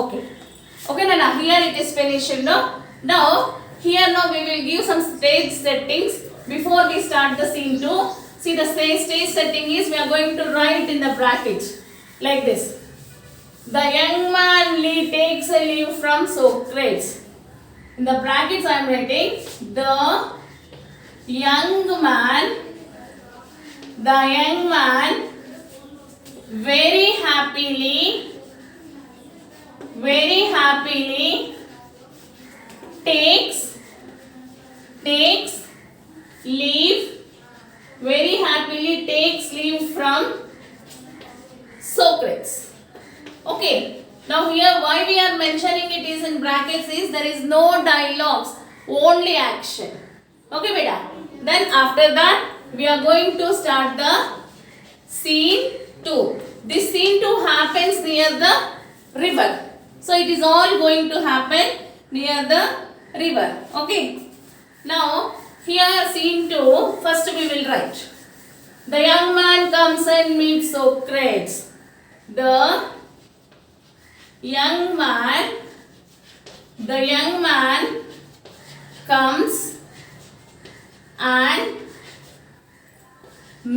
Okay. Okay, Nana. Here it is finished. No. Now here now we will give some stage settings before we start the scene 2. See the stage setting is we are going to write in the brackets like this. The young man takes a leave from Socrates. In the brackets I am writing the young man very happily takes leave from Socrates. Okay, now here why we are mentioning it is in brackets is there is no dialogues, only action. Okay beta, then after that we are going to start the scene 2. This scene 2 happens near the river, so it is all going to happen near the river. Okay, now here scene 2 first we will write the young man comes and meets Socrates. The young man comes and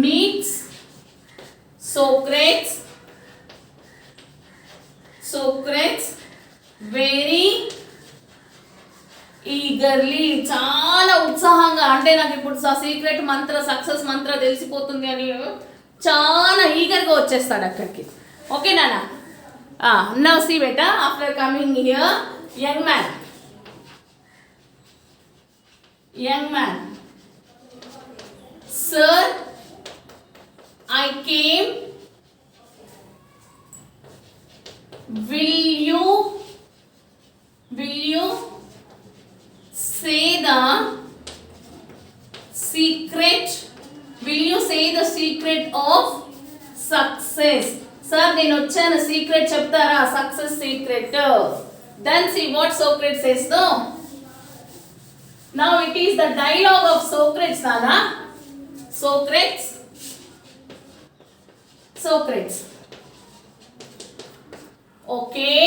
meets Socrates very eagerly. చాలా ఉత్సాహంగా, అంటే నాకు ఇప్పుడు secret మంత్ర success మంత్ర తెలిసిపోతుంది అని చాలా ఈగర్గా వచ్చేస్తాడు అక్కడికి. ఓకే నాన్న. Now see beta, after coming here, young man, sir, I came, will you say the secret of success? Sir, నేను వచ్చాను, సీక్రెట్ చెప్తారా, success secret. Then see what Socrates says though. Now it is the dialogue of Socrates, Nana. Socrates. Okay.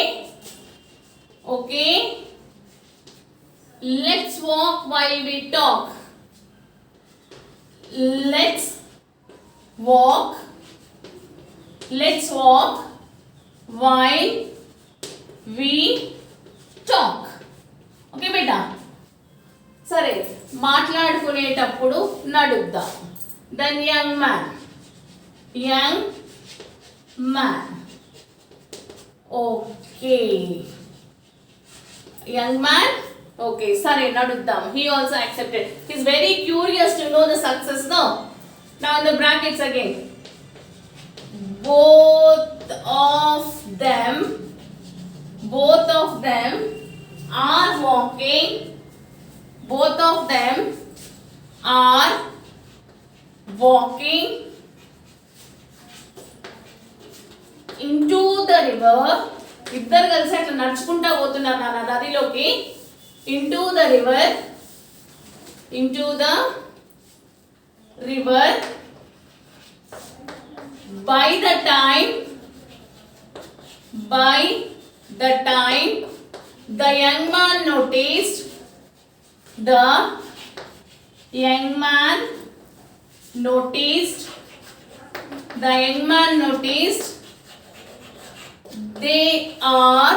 Let's walk while we talk. Let's walk while we talk. Okay beta, సరే మాట్లాడుకునేటప్పుడు నడుద్దాం. Then young man, okay, young man, okay, సరే నడుద్దాం. He also accepted. He is very curious to know the success now. Now in the brackets again, both of them are walking into the river. ఇద్దరు కలిసి అట్లా నడుచుకుంటా పోతున్నారు నాన్న నదిలోకి. into the river by the time the young man noticed they are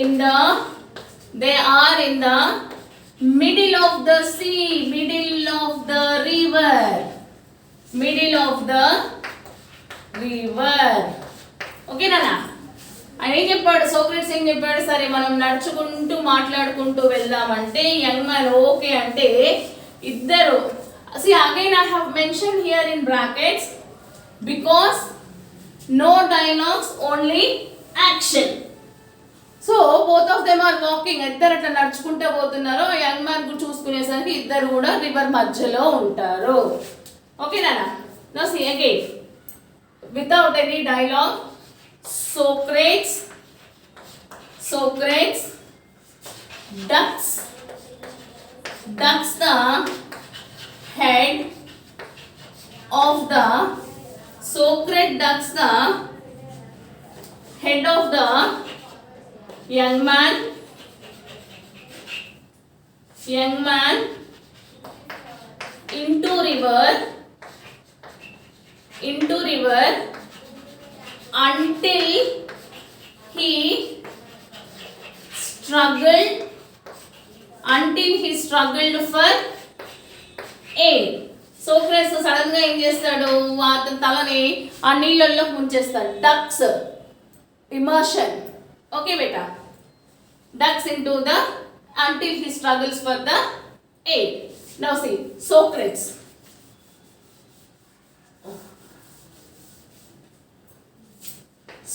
in the middle of the sea, middle of the river. Okay nana, ఆయన ఏం చెప్పాడు, సోక్రటీస్ ఏం చెప్పాడు, సరే మనం నడుచుకుంటూ మాట్లాడుకుంటూ వెళ్దామంటే యంగ్ మ్యాన్ ఓకే అంటే ఇద్దరు. See again I have mentioned here in brackets because no dialogues, only action. So both of them are walking. ఇద్దరు అట్లా నడుచుకుంటూ పోతున్నారు. యంగ్ మ్యాన్ చూసుకునేసరికి ఇద్దరు కూడా రివర్ మధ్యలో ఉంటారు. ఓకే నాన్న. Now see again, without any dialogue, Socrates ducks the head of the head of the young man into river until he struggled for air. Socrates sudden గా ఏం చేస్తాడు, అతని తలని ఆ నీళ్ళల్లో ముంచేస్తాడు. Ducks immersion. ఓకే బేటా, ducks into the until he struggles for the air. Now see Socrates.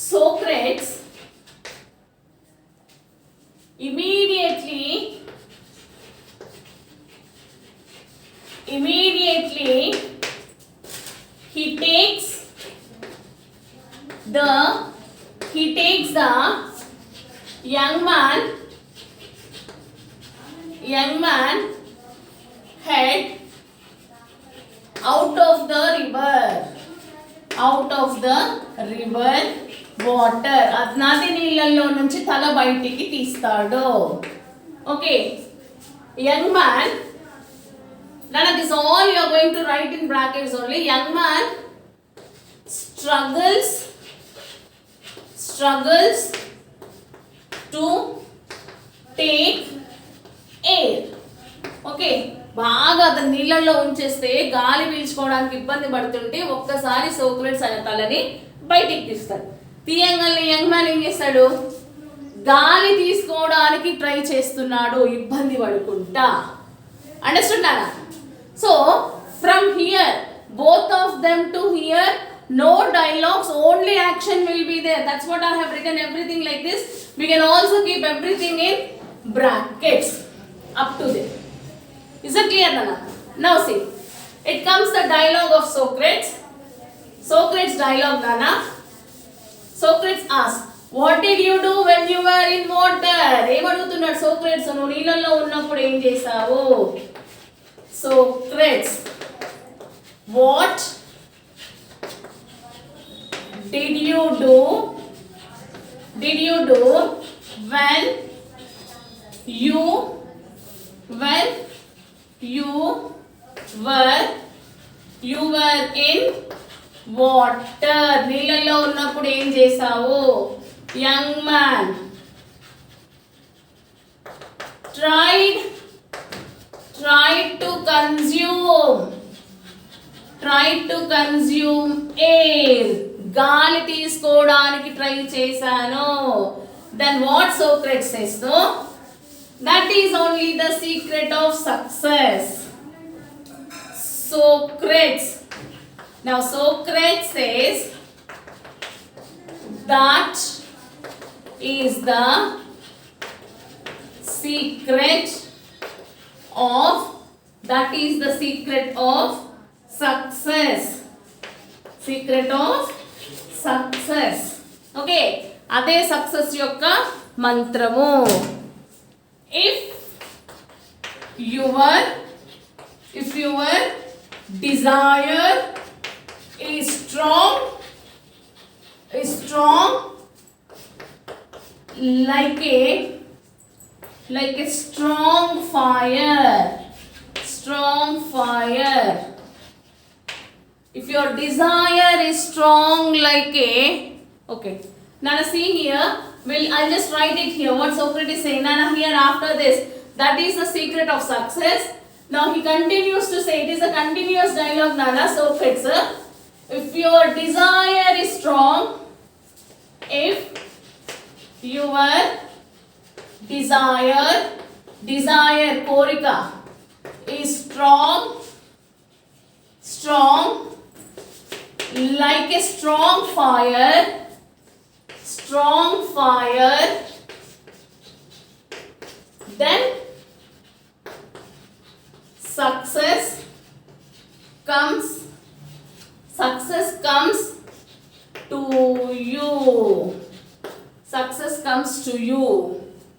Socrates immediately he takes the young man head out of the river water. నది నీళ్ళల్లో నుంచి తల బయటికి తీస్తాడు. Okay, young man. Nana, this all you are going to write in brackets only. Young man struggles to take air. Okay, బాగా అతను నీళ్ళల్లో ఉంచేస్తే గాలి పీల్చుకోవడానికి ఇబ్బంది పడుతుంటే ఒక్కసారి సోక్రటిస్ అనే తలని బయటికి తీస్తాడు. తీయంగానే యంగ్ మ్యాన్ ఏం చేస్తాడు, గాలి తీసుకోవడానికి ట్రై చేస్తున్నాడు ఇబ్బంది పడుకుంటా. అండర్స్టాండ్ నానా? So from here, both of them to here, no dialogues, only action will be there. That's what I have written everything like this. We can also keep everything in brackets up to there. Is it clear, Nana? Now see, it comes the dialogue of Socrates. Socrates dialogue, Nana. Socrates asks, what did you do when you were in water? ఏమడుగుతున్నాడు Socrates, నువ్వు నీళ్ళల్లో ఉన్నప్పుడు ఏం చేసావు? Socrates, what did you do when you were in water? నీళ్ళల్లో ఉన్నప్పుడు ఏం చేసావు? Young man tried to consume air. గాలి తీసుకోవడానికి ట్రై చేశాను. Then what Socrates says, no? That is only the secret of success. Socrates says that is the secret of success. Okay, అదే success యొక్క మంత్రము. if your desire is strong like a strong fire. If your desire is strong like a, okay, Nana, see here, I'll just write it here what Socrates is saying. Nana, here after this, that is the secret of success. Now he continues to say, it is a continuous dialogue, Nana. Socrates, if your desire is strong, if your desire korika is strong like a strong fire, then success comes to you.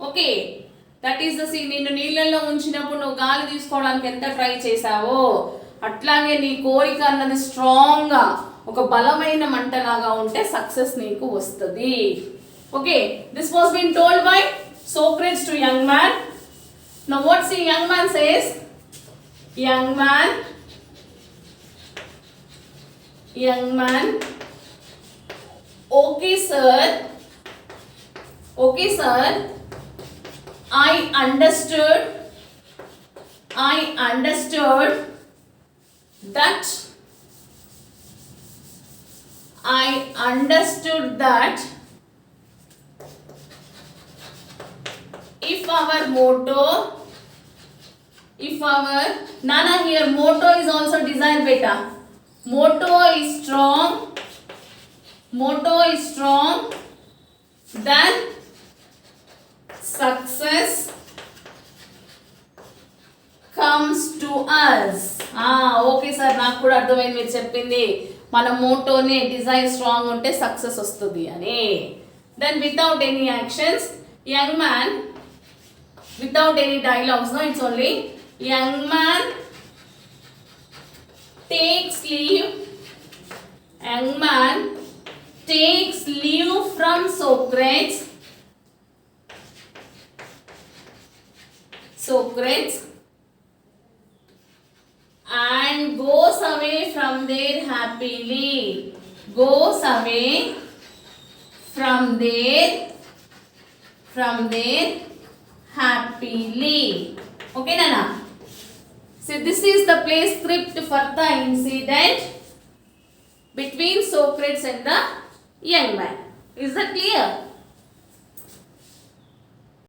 Okay, that is the scene. నిన్ను నీళ్ళల్లో ఉంచినప్పుడు నువ్వు గాలి తీసుకోవడానికి ఎంత try చేసావో అట్లాగే నీ కోరిక అన్నది స్ట్రాంగ్గా ఒక బలమైన మంటలాగా ఉంటే సక్సెస్ నీకు వస్తుంది. Okay, this was been told by Socrates to young man. Now what's the young man says? Young man, okay sir, I understood that if our Nana here motto is also desire beta. Motto is strong, then success comes to us. Okay sir, నాకు కూడా అర్థమైంది మీరు చెప్పింది. మన మోటోనే Dzire strong ఉంటే success వస్తుంది అని. Then without any actions, young man, without any dialogues, no, it's only young man takes leave. Young man takes leave from Socrates and goes away from there happily. Goes away from there happily. Okay, Nana? So this is the play script for the incident between Socrates and the young man. Is that clear?